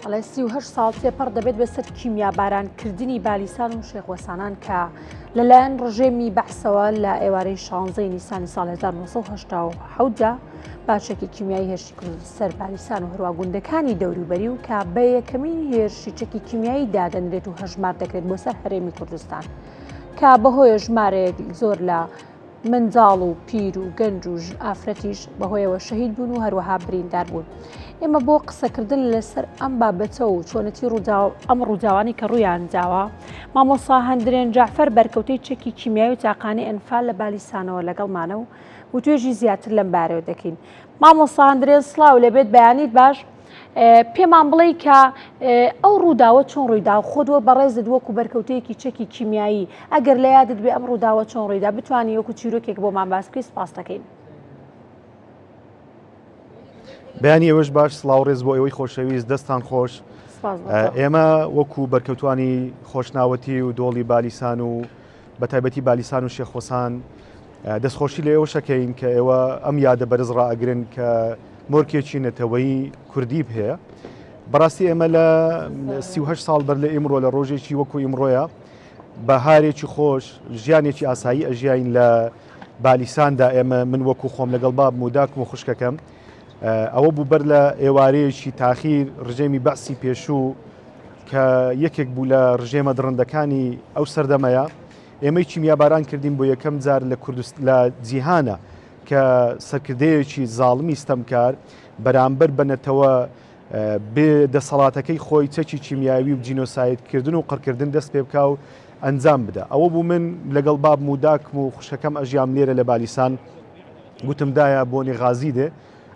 ئەڵێ 38 ساڵ تێپەڕ دەبێت بەسەر کیمیابارانکردنی بالیسان و شێخوەسانان کە لەلایەن ڕژێمی بەحسەوە لە ئێوارەی 16 نیسانی ساڵ 1970 باشێکی کیمیایی هێرشی کرد سەر بالیسان و هەروە گوندەکانی دەوروبەری و کە بە یەکەمین هێرشی چەکی کیمیایی دادەنرێت و هەژمار دەکرێت بۆ سەر هەرێمی کوردستان کە بەهۆیە ژمارەیەک زۆر لە منداڵ و پیر و گەنج و ئافرەتیش بەهۆیەوە شەهید بوون و هەروەها بریندار بوون. ئێمە بۆ قسەکردن لەسەر ئەم بابەتە و چۆنەتی ئەم ڕووداوانی کە ڕوویان داوە مامۆستا هەندرێن جعفەر بەرکەوتەی چەکی کیمیایی و تاقانەی ئەنفال لە بالیسانەوە لەگەڵمانە و توێژی زیاتر لەم بارەوە دەکەین. مامۆستا هەندرێن سڵاو لەبێت بەیانیت باش پێمان بڵێ کە ئەو ڕووداوە چۆن ڕوویدا و خۆت وە بەڕێزت وەکو بەرکەوتەیەکی چەکی کیمیایی ئەگەر لە یادت بێ ئەم ڕووداوە چۆن ڕوویدا بتوانانی وەکو چیرۆکێک بۆمان باس بکەی سپاس دەکەین. بەیانی ئێوەش باش سڵاو ڕێز بۆ ئێوەی خۆشەویست دەستان خۆش. ئێمە وەکو بەرکەوتوانی خۆشناوەتی و دۆڵی بالیسان و بە تایبەتی بالیسان و شێخۆسان دەستخۆشی لە ئێوە شەکەین کە ئێوە ئەم یادە بەرز ڕائەگرن کە مۆرکێکی نەتەوەیی کوردی هەیە. بەڕاستی ئێمە لە 38 ساڵ بەر لە ئیمڕۆ لە ڕۆژێکی وەکو ئیمڕۆیە بەهارێکی خۆش ژیانێکی ئاسایی ئەژیاین لە بالیساندا. ئێمە من وەکو خۆم لەگەڵ بابم و داکم و خوشکەکەم ئەوە بوو بەر لە ئێوارەیەکی تاخیر ڕژێمی بەعسی پێشوو کە یەکێک بوو لە ڕژێمە درڕندەکانی ئەو سەردەمەیە ئێمەی کیمیاباران کردین بۆ یەکەم جار لە جیهانە کە سەرکردەیەکی زاڵمی ستەمکار بەرامبەر بەنەتەوە بێ دەسەڵاتەکەی خۆی چەکی کیمیاوی و جینۆسایدکردن و قڕکردن دەست پێ بکە و ئەنجام بدە. ئەوە بوو من لەگەڵ بابم و داکم و خوشەکەم ئەژیام لێرە لە بالیسان گوتمدایە بۆنی غازی دێ.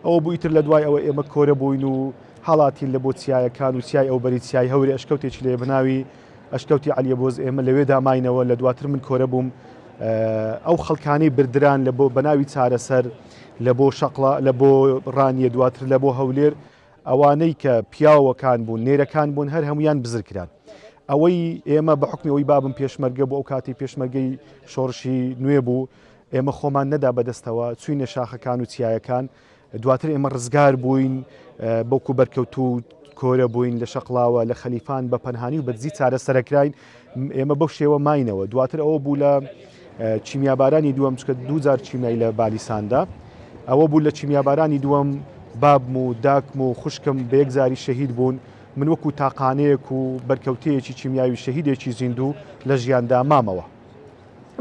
ئەوە بوو ئیتر لە دوای ئەوە ئێمە کۆرە بووین و هەڵاتین لە بۆ چیایەکان و چیای ئەو بەری چیای هەوری ئەشکەوتێکی لێ بناوی ئەشکەوتی عەلیە بۆز ئێمە لەوێ داماینەوە لە دواتر من کۆرە بووم ئەو خەڵکانەی بردران لە بۆ بەناوی چارەسەر لە بۆ شەقڵە لە بۆ ڕانیە دواتر لە بۆ هەولێر ئەوانەی کە پیاوەکان بوون نێرەکان بوون هەر هەمویان بزرکران. ئەوەی ئێمە بە حکمی ئەوی بابم پێشمەرگە بۆ ئەو کاتی پێشمەرگەی شۆڕشی نوێ بوو ئێمە خۆمان نەدا بەدەستەوە چوینە شاخەکان و چیایەکان دواتر ئێمە ڕزگار بووین بەوکو بەرکەوت و کۆرە بووین لە شەقڵاوە لە خەلیفان بە پەنهانی و بەدزی چارە سەرکراین ئێمە بەو شێوە ماینەوە. دواتر ئەوە بوو لە چیمیابارانی دووەم چکە دووجار چیمای لە بالیساندا ئەوە بوو لە چیمیابارانی دووەم بابم و داکم و خوشکم بە یەکزاری شەهید بوون. من وەکو تاقانەیەک و بەرکەوتەیەکی کیمیاوی شەهیدێکی زیندوو لە ژیاندا مامەوە.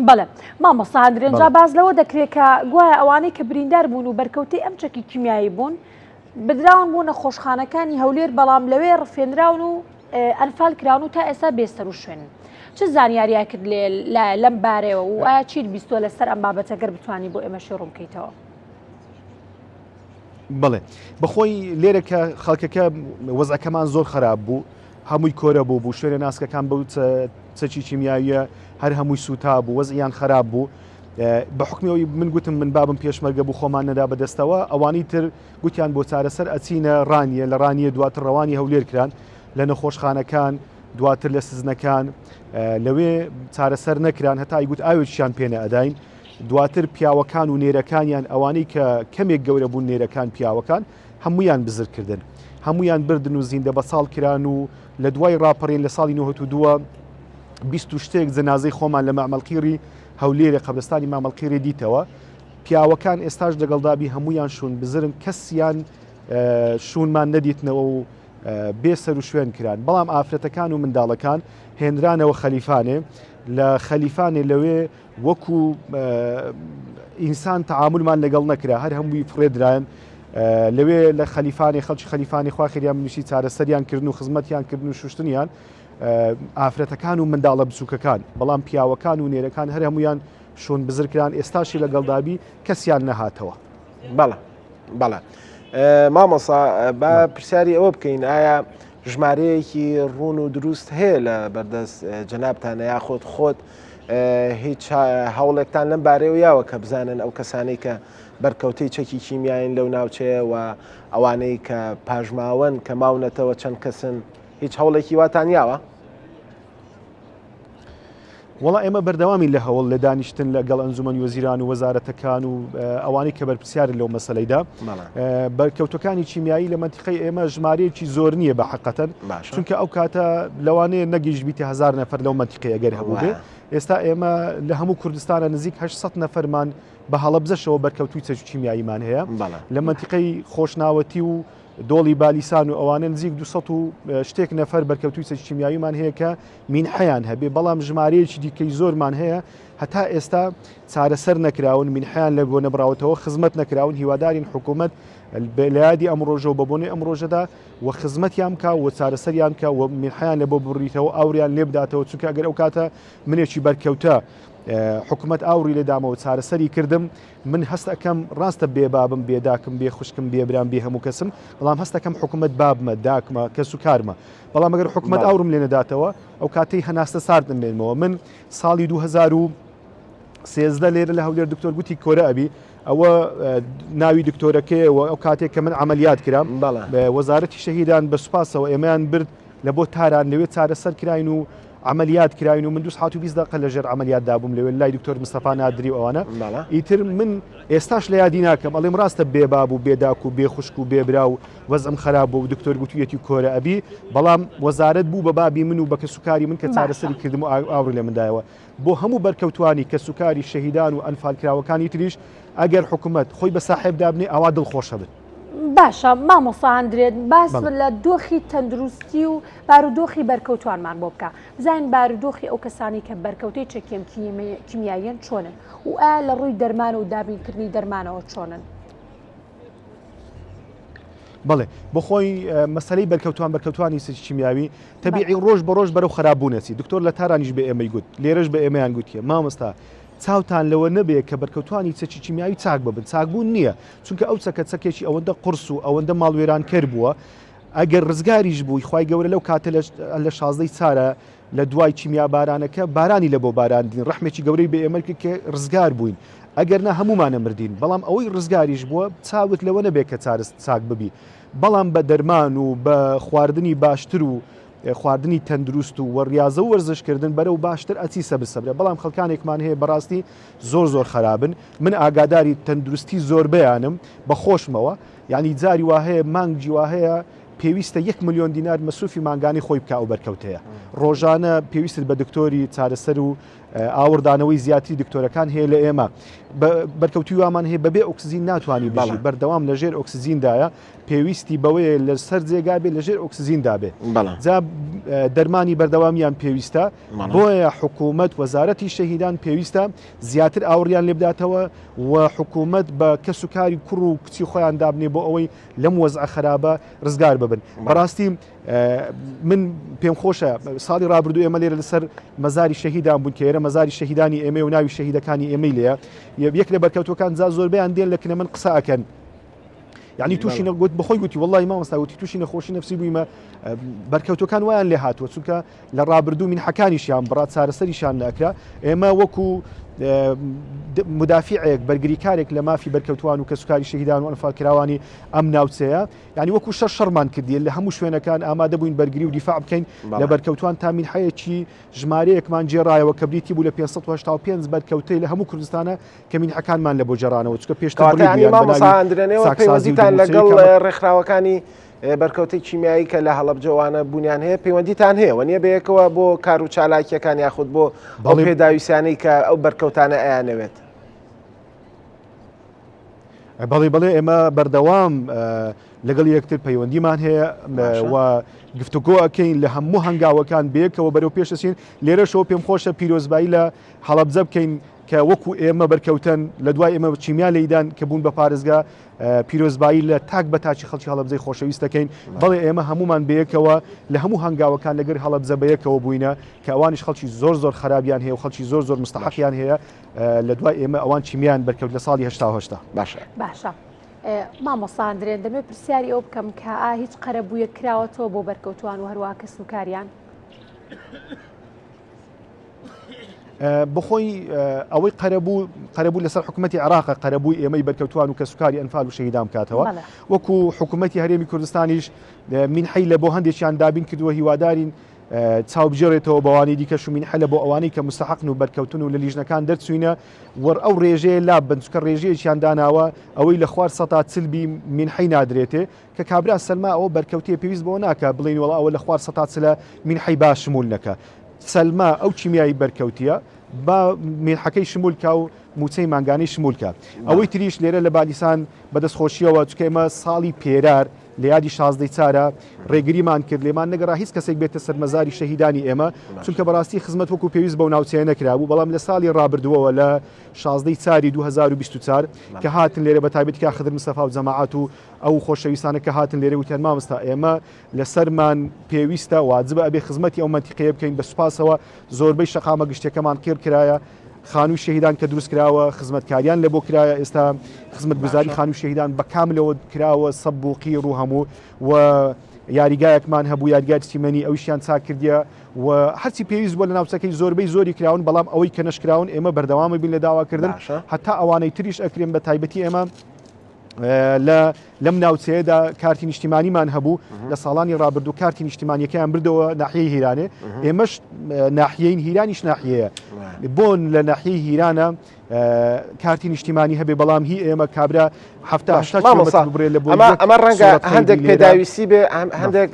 بەڵێ مامۆستا هەندرێنجا باز لەوە دەکرێت کە گوایە ئەوانەی کە بریندار بوون و بەرکەوتەی ئەم چەکی کیمیایی بوون بدراون بوون نە خۆشخانەکانی هەولێر بەڵام لەوێ ڕفێنراون و ئەنفال کراون و تا ئێستا بێستەر و شوێن. چ زانیاریە کرد لەم بارەوە و ئایا چیت بیستۆ لەسەر ئەم بابەتەگەر بتوانانی بۆ ئێمە شێڕ بکەیتەوە؟ بڵێ بەخۆی لێرە کە خەڵکەکە وەزعەکەمان زۆر خراپ بوو هەمووی کۆرە بوو شوێنە ناسکەکان بەو چەکی کیمیاویە هەر هەمووی سوتا بوو وەزعیان خراپ بوو. بە حکمیەوەی من گوتم من بابم پێشمەرگە بوو خۆمان نەدا بەدەستەوە ئەوانی تر گوتیان بۆ چارەسەر ئەچینە ڕانیە لە ڕانیە دواتر ڕەوانی هەولێر کران لە نەخۆشخانەکان دواتر لە سزنەکان لەوێ چارەسەر نەکران هەتا یگوت ئاوێکیان پێنە ئەداین. دواتر پیاوەکان و نێرەکانیان ئەوانەی کە کەمێک گەورە بوون نێرەکان پیاوەکان هەمویان بزرکردن هەمویان بردن و زیندە بە ساڵ کران و لە دوای ڕاپەڕین لە ساڵی 1992 20 شتێک جەنازەی خۆمان لە مەعمەڵقیری هەولێرە قەبرستانی مەعمەڵقیری دیتەوە. پیاوەکان ئێستاش لەگەڵدابی هەمویان شوون بزرن کەسیان شوونمان نەدیتنەوە و بێسەر و شوێن کران. بەڵام ئافرەتەکان و منداڵەکان هێنرانەوە خەلیفانێ لە خەلیفانێ لەوێ وەکو ئینسان تەعاملمان لەگەڵ نەکرا هەر هەمووی فڕێدرایەن لەوێ لە خەلیفانی خەڵکی خەلیفانی خوا خێریان منوشی چارەسەریان کردن و خزمەتیان کردن و شوشتنیان ئافرەتەکان و منداڵە بچووکەکان بەڵام پیاوەکان و نێرەکان هەر هەمویان شۆن بزرکران ئێستاشی لەگەڵدابی کەسیان نەهاتەوە. بەڵێ بەڵێ مامۆسا بە پرسیاری ئەوە بکەین ئایا ژمارەیەکی ڕوون و دروست هەیە لە بەردەست جەنابتانە یاخۆت خۆت هیچ هەوڵێکتان لەم بارەیەوە یاوە کە بزانن ئەو کەسانەی کە بەرکەوتەی چەکی کیمیاین لەو ناوچەیە و ئەوانەی کە پاژماوەن کە ماونەتەوە چەند کەسن هیچ هەوڵێکی واتان یاوە؟ وڵا ئێمە بەردەوامی لە هەوڵ لە دانیشتن لەگەڵ ئەنجومەن وەزیران و وەزارەتەکان و ئەوانەی کە بەرپرسیارن لەو مەسەلەیدا بەرکەوتەکانی چیمیایی لە منتیقەی ئێمە ژمارەیەکی زۆر نییە بە حەقەتەن چونکە ئەو کاتە لەوانەیە نەگەیشت بیتە 1000 نەفەر لەو منتیقەی ئەگەر هەبوو بێ ئێستا ئێمە لە هەموو کوردستانە نزیک 800 نەفەرمان بە هەڵەبجەشەوە بەرکەوتوی چیمیاییمان هەیە لە منتیقەی خۆشناوەتی و دۆڵی بالیسان و ئەوانە نزیک 200 و شتێک نەفەر بەرکەوتوی چیمیاییمان هەیە کە مینحەیان هەبێ بەڵام ژمارەیەکی دیکەی زۆرمان هەیە هەتا ئێستا چارەسەر نەکراون مینحیان لە بۆ نەبراوەتەوە خزمەت نەکراون هیوادارین حکوومەت بەلایادی ئەمڕۆژە و بە بۆنەی ئەمڕۆژەدا و خزمەتیان کە و چارەسەریان کە و مینحیان لە بۆ بڕیتەوە ئاوریان لێ بداتەوە چونکە ئەگەر ئەو کاتە منێکی بەرکەوتە حکوومەت ئاوری لێدامەوە چارەسەری کردم من هەست ئەەکەم ڕاستە بێبابم بێداکم بێ خوشکم بێبران بێ هەموو کەسم بەڵام هەستەکەم حکوومەت بابمە داکمە کەس و کارمە بەڵام ئەگەر حکوومەت ئاورم لێ نەداتەوە ئەو کاتەی هەناستە ساردن بێنمەوە من ساڵی 2013 لێرە لە هەولێر دکتۆر گوتی کۆرە ئەبی ئەوە ناوی دکتۆرەکەیەوە ئەو کاتێک کە من عملیات کرام وەزارەتی شەهیدان بە سوپاسەوە ئێمەیان برد لە بۆ تاران لەوێ چارەسەر کراین و عملیات کراین و من 220 دقیقە لەژێر عملیات دابووم لەوێ لای دکتۆر مستەفا نادری و ئەوانە ئیتر من ئێستاش لە یادی ناکەم ئەڵێم ڕاستە بێباب و بێداک و بێخوشک و بێبرا و وەزعم خراپ بوو و دکتۆر گوتویەتی کۆرە ئەبی بەڵام وەزارەت بوو بە بابی من و بە کەسوکاری من کە چارەسەری کردم و ئاوری لە مندایەوە بۆ هەموو بەرکەوتوانی کەسوکاری شەهیدان و ئەنفالکراوەکانی تریش ئەگەر حکوومەت خۆی بە ساحێب دابنێ ئەوا دڵخۆشە بن. باشە مامۆستا ئەندرێت باس لە دۆخی تەندروستی و بارودۆخی بەرکەوتوانمان بۆ بکە بزانین بارودۆخی ئەو کەسانی کە بەرکەوتەی چەکێم کیمیاییان چۆنن و ئایا لە ڕووی دەرمان و دابینکردنی دەرمانەوە چۆنن. بڵێ بۆ خۆی مەسلەی بەرکەوتوانی چیمیاوی تەبیعی ڕۆژ بە ڕۆژ بەرەو خراپبوونەچی دکتۆر لە تارانیش بە ئێمەی گوت لێرەش بە ئێمەیان گوتیە مامۆستا چاوتان لەوە نەبێت کە بەرکەوتوانی چەکی چیمیاوی چاک ببن چاکبوون نییە چونکە ئەو چەکە چەکێکی ئەوەندە قرس و ئەوەندە ماڵوێران کرد بووە ئەگەر ڕزگاریش بووی خی گەورە لەو کاتە لە 16 چارە لە دوای چیمیا بارانەکە بارانی لە بۆ باراندین ڕەحمێکی گەورەی بە ئێمە کە ڕزگار بووین ئەگەرنا هەمومانە مردین بەڵام ئەوەی ڕزگاریش بووە چاوت لەوە نەبێت کە چاک ببی بەڵام بە دەرمان و بە خواردنی باشتر و خواردنی تەندروست و وەڕیازە و وەرزشکردن بەرەو باشتر ئەچی سەبرە بەڵام خەڵکانێکمان هەیە بەڕاستی زۆر خراپن من ئاگاداری تەندروستی زۆر بەیانم بە خۆشمەوە یعنی جاری واهەیە مانگی واهەیە پێویستە 1 ملیۆن دینار مەسروفی مانگانی خۆی بکە و بەرکەوتەیە ڕۆژانە پێویستت بە دکتۆری چارەسەر و ئاوردانەوەی زیاتری دکتۆرەکان هەیە لە ئێمە بەرکەوتی وامان هەیە بەبێ ئۆکسزین ناتوانانی بەڵی بەردەوام لەژێر ئۆکسزیندایە پێویستی بەوەیە لە سەر جێگا بێ لەژێر ئۆکسزیندا بێ جا دەرمانی بەردەوامیان پێویستە بۆیە حکوومەت وەزارەتی شەهیدان پێویستە زیاتر ئاوریان لێ بداتەوە و حکوومەت بە کەسوکاری کوڕ و کچی خۆیان دابنێ بۆ ئەوەی لەم وەزع خراپە ڕزگار ببن بەڕاستی من پێم خۆشە ساڵی ڕابردوو ئێمە لێرە لەسەر مەزاری شەهیدان بوون کە ئێرە مەزاری شەهیدانی ئێمە و ناوی شەهیدەکانی ئێمەی لێە یەک لە بەرکەوتەکان زۆربیان دێن لە کنە من قسە ئەکەن یعنی تووشی نەگوت بەخۆی گوتی وڵی مامۆستاوتی تووشی نەخۆشی نفسی بوویمە بەرکەوتەکان وایان لێ هاتووە چونکە لە ڕابردوو مینحەکانیشیان بڕات چارەسەریشان نەکرا ئێمە وەکو مدافعێک بەرگریکارێک لە مافی بەرکەوتوان و کەسوکاری شەهیدان و ئەنفالکراوانی ئەم ناوچەیە یعنی وەکو شەڕمان کردی لە هەموو شوێنەکان ئامادە بووین بەرگری و دیفاع بکەین لە بەرکەوتوان تا مینحەیەکی ژمارەیەکمان جێڕایەوە کە بریتی بوو لە 585 بەرکەوتەی لە هەموو کوردستانە کە مینحەکانمان لە بۆ جێڕانەوە چکە پێشترێنەوە پەیوەندیتان لەگەڵ ڕێکخراوەکانی بەرکەوتەی کیمیایی کە لە هەڵەبجەوانە بوونیان هەیە پەیوەندیتان هەیە وە نیە بەیەکەوە بۆ کار و چالاکیەکان یاخود بۆ ئەو پێداویستانەی کە ئەو بەرکەوتانە ئەیانەوێت بەڵێ ئێمە بەردەوام لەگەڵ یەکتر پەیوەندیمان هەیە و گفتوگۆ ئەکەین لە هەموو هەنگاوەکان بێکەوە بەرەو پێشەچین لێرەشەوە پێم خۆشە پیرۆزبایی لە هەڵەبجە بکەین کە وەکو ئێمە بەرکەوتن لە دوای ئێمە چیمیا لەیدان کە بوون بە پارێزگا پیرۆزبایی لە تاک بە تاچی خەڵکی هەڵەبجەی خۆشەویستەکەین بەڵێ ئێمە هەمومان بەیەکەوە لە هەموو هەنگاوەکان لەگەر هەڵەبجە بەیەکەوە بووینە کە ئەوانیش خەڵکی زۆر خراپیان هەیە و خەڵکی زۆر مستحقیان هەیە لە دوای ئێمە ئەوان چیمیان بەرکەوت لە ساڵی 1970 باشە مامۆستا ئەندرێن دەمێت پرسیاری ئەو بکەم کە هیچ قەرەبوویە کراوەتەوە بۆ بەرکەوتوان و هەروە کەسوکاریان بخۆی ئەوەی قەرەبوو لەسەر حکوومەتی عراقە قەرەبووی ئێمەی بەرکەوتوان و کەسوکاری ئەنفال و شەهیدان بکاتەوە وەکو حکوومەتی هەرێمی کوردستانیش مینحەی لە بۆ هەندێکیان دابین کردووە هیوادارین چاوبژێڕێتەوە بەوانی دیکەش و مینحە لە بۆ ئەوانەی کە مستحقن و بەرکەوتن و لە لیژنەکان دەرچوینە وەر ئەو ڕێژەیە لا بنچکە ڕێژەیەکیان داناوە ئەوەی لە خوار سەتا چلبی مینحەی نادرێتێ کە کابرا سەلما ئەوە بەرکەوتێ پێویست بۆ ناکە بڵین وڵا ئەوە لە خوار سەتا چلە مینحەی باش شمول نەکە سەلما ئەو چیمیایی بەرکەوتیە با مێنحەکەی شمولکە و موچەی مانگانەی شمولکە ئەوەی تریش لێرە لە بالیسان بەدەستخۆشیەوە چکە ئێمە ساڵی پێرار لە یادی 16 چارە ڕێگریمان کرد لێمان نەگەڕا هیچ کەسێک بێتە سەرمەزاری شەهیدانی ئێمە چونکە بەڕاستی خزمەت وەکو پێویست بەو ناوچەیە نەکرابوو بەڵام لە ساڵی ڕابردووەوە لە 16 چاری 2024 کە هاتن لێرە بە تایبەتیکا خدر مستەفا و جەماعەت و ئەو خۆشەویستانە کە هاتن لێرە وتیان مامۆستا ئێمە لەسەرمان پێویستە واجبە ئەبێ خزمەتی ئەو منتیقەیە بکەین بە سوپاسەوە زۆربەی شەقامە گشتەکەمان قیر کرایە خانووی شەهیدان کە دروست کراوە خزمەتکاریان لە بۆ کرایە ئێستا خزمەتگوزاری خانووی شەهیدان بە کاملەوە کراوە سەبوقی ڕوو هەموو و یاریگایەکمان هەبوو یاریگای تیمەنی ئەویشیان چاک کردیە و هەرچی پێویست بۆ لە ناوچەکەی زۆربەی زۆری کراون بەڵام ئەوەی کە نەشکراون ئێمە بەردەوامە بین لە داواکردن هەتا ئەوانەی تریش ئەکرێن بە تایبەتی ئێمە لەم ناوچەیەدا کارتی نیشتیمانیمان هەبوو لە ساڵانی ڕابردوو کارتی نیشتیمانیەکەیان بردەوە ناحیەی هیرانێ ئێمەش ناحیەین هیرانیش ناحیەیە بۆن لە ناحیەی هیرانە کارتی نیشتیمانی هەبێ بەڵام هی ئێمە کابرا بڕێ لە بۆ ئەمە ڕەنگە هەندێک پێداویستی بێ هەندێک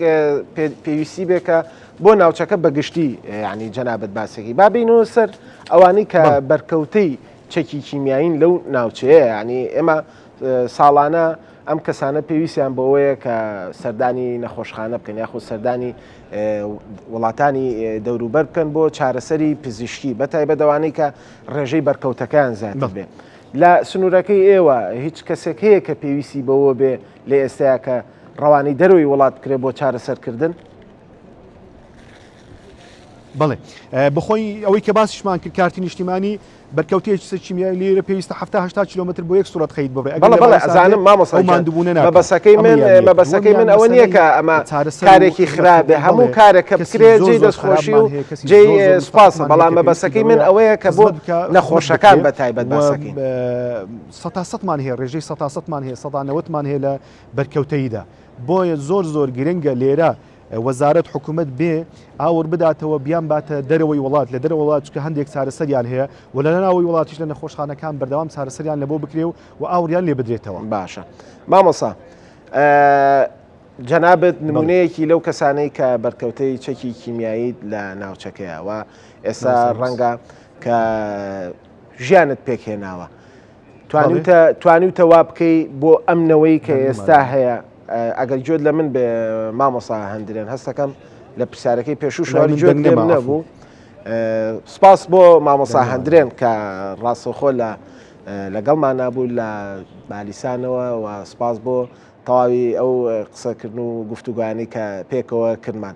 پێویستی بێ کە بۆ ناوچەکە بەگشتی ینی جەنابەت باسێکی بابینەوە سەر ئەوانەی کە بەرکەوتەی چەکی کیمیاین لەو ناوچەیە ینی ئێمە ساڵانە ئەم کەسانە پێویستیان بەوەیە کە سەردانی نەخۆشخانە بکەن یاخود سەردانی وڵاتانی دەوروبەر بکەن بۆ چارەسەری پزیشکی بەتایبەت ئەوانەی کە ڕێژەی بەرکەوتەکان زیاتر بێ لە سنوورەکەی ئێوە هیچ کەسێک هەیە کە پێویستی بەوە بێ لە ئێستایا کە ڕەوانەی دەروی وڵات بکرێت بۆ چارەسەرکردن بڵێ بخۆی ئەوەی کە باسیشمان کرد کارتی نیشتیمانی بەرکەوتێکی کیمیایی لێرە پێویستە 70 کیلومتر بۆ یەک سوورەت خەیت بڕێ ئەزانم مەبەسەکەی من ئەوە نییە کە ئەمە کارێکی خراپێ هەموو کارێکە بکرێت جێی دەستخۆشی و جێی سوپاسە بەڵام مەبەسەکەی من ئەوەیە کە بۆ نەخۆشەکان بە تایبەت باسەکەین سەتاسەدمان هەیە ڕێژەی سەتاسەدمان هەیە 190مان هەیە لە بەرکەوتەیدا بۆیە زۆر گرنگە لێرە وەزارەت حکوومەت بێ ئاور بداتەوە بیان باتە دەرەوەی وڵات لە دەرە وڵات چکە هەندێک چارەسەریان هەیە و لە ناوەی وڵاتیش لە نەخۆشخانەکان بەردەوام چارەسەریان لە بۆ بکرێ و ئاوریان لێ بدرێتەوە باشە مامۆسا جەنابەت نمونەیەکی لەو کەسانەی کە بەرکەوتەی چەکی کیمیایی لە ناوچەکەیەوە ئێستا ڕەنگە کە ژیانت پێکهێناوە توانیتە وا بکەی بۆ ئەمنەوەی کە ئێستا هەیە ئەگەر جۆت لە من بێ مامۆسا هەندرێن هەستەکەم لە پرسیارەکەی پێشوو شواری جۆت لێم نەبوو سپاس بۆ مامۆسا هەندرێن کە ڕاستەوخۆ لەگەڵمان نبوو لە بالیسانەوە و سپاس بۆ تەواوی ئەو قسەکردن و گفتوگویانەی کە پێکەوە کردمان